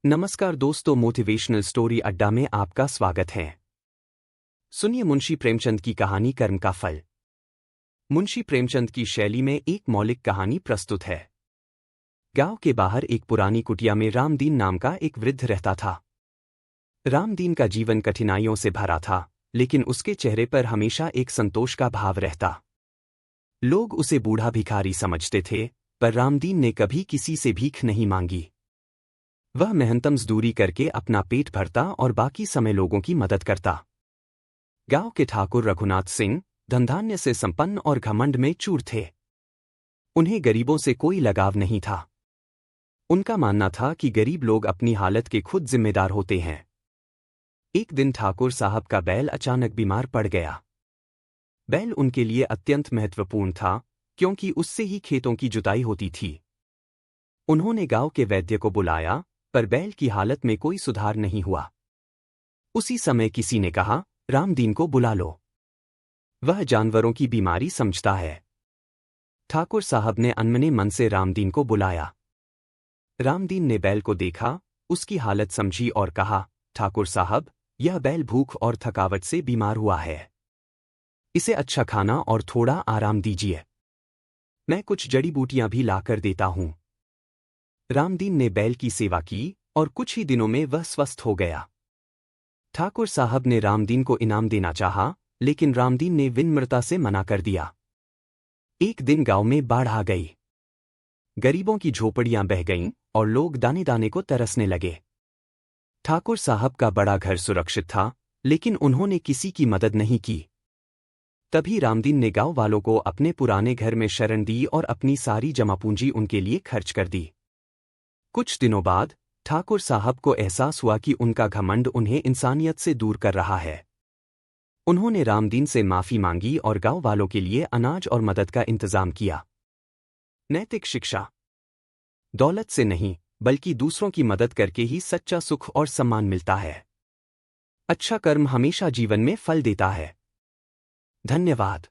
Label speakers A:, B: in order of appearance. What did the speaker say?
A: नमस्कार दोस्तों, motivational story अड्डा में आपका स्वागत है। सुनिए मुंशी प्रेमचंद की कहानी कर्म का फल। मुंशी प्रेमचंद की शैली में एक मौलिक कहानी प्रस्तुत है। गांव के बाहर एक पुरानी कुटिया में रामदीन नाम का एक वृद्ध रहता था। रामदीन का जीवन कठिनाइयों से भरा था, लेकिन उसके चेहरे पर हमेशा एक संतोष का भाव रहता। लोग उसे बूढ़ा भिखारी समझते थे, पर रामदीन ने कभी किसी से भीख नहीं मांगी। वह मेहनत मजदूरी करके अपना पेट भरता और बाकी समय लोगों की मदद करता। गांव के ठाकुर रघुनाथ सिंह धनधान्य से संपन्न और घमंड में चूर थे। उन्हें गरीबों से कोई लगाव नहीं था। उनका मानना था कि गरीब लोग अपनी हालत के खुद जिम्मेदार होते हैं। एक दिन ठाकुर साहब का बैल अचानक बीमार पड़ गया। बैल उनके लिए अत्यंत महत्वपूर्ण था, क्योंकि उससे ही खेतों की जुताई होती थी। उन्होंने गांव के वैद्य को बुलाया, पर बैल की हालत में कोई सुधार नहीं हुआ। उसी समय किसी ने कहा, रामदीन को बुला लो, वह जानवरों की बीमारी समझता है। ठाकुर साहब ने अनमने मन से रामदीन को बुलाया। रामदीन ने बैल को देखा, उसकी हालत समझी और कहा, ठाकुर साहब, यह बैल भूख और थकावट से बीमार हुआ है। इसे अच्छा खाना और थोड़ा आराम दीजिए। मैं कुछ जड़ी बूटियां भी लाकर देता हूं। रामदीन ने बैल की सेवा की और कुछ ही दिनों में वह स्वस्थ हो गया। ठाकुर साहब ने रामदीन को इनाम देना चाहा, लेकिन रामदीन ने विनम्रता से मना कर दिया। एक दिन गांव में बाढ़ आ गई। गरीबों की झोपड़ियां बह गईं और लोग दाने दाने को तरसने लगे। ठाकुर साहब का बड़ा घर सुरक्षित था, लेकिन उन्होंने किसी की मदद नहीं की। तभी रामदीन ने गांव वालों को अपने पुराने घर में शरण दी और अपनी सारी जमा पूंजी उनके लिए खर्च कर दी। कुछ दिनों बाद ठाकुर साहब को एहसास हुआ कि उनका घमंड उन्हें इंसानियत से दूर कर रहा है। उन्होंने रामदीन से माफी मांगी और गांव वालों के लिए अनाज और मदद का इंतजाम किया। नैतिक शिक्षा। दौलत से नहीं, बल्कि दूसरों की मदद करके ही सच्चा सुख और सम्मान मिलता है। अच्छा कर्म हमेशा जीवन में फल देता है। धन्यवाद।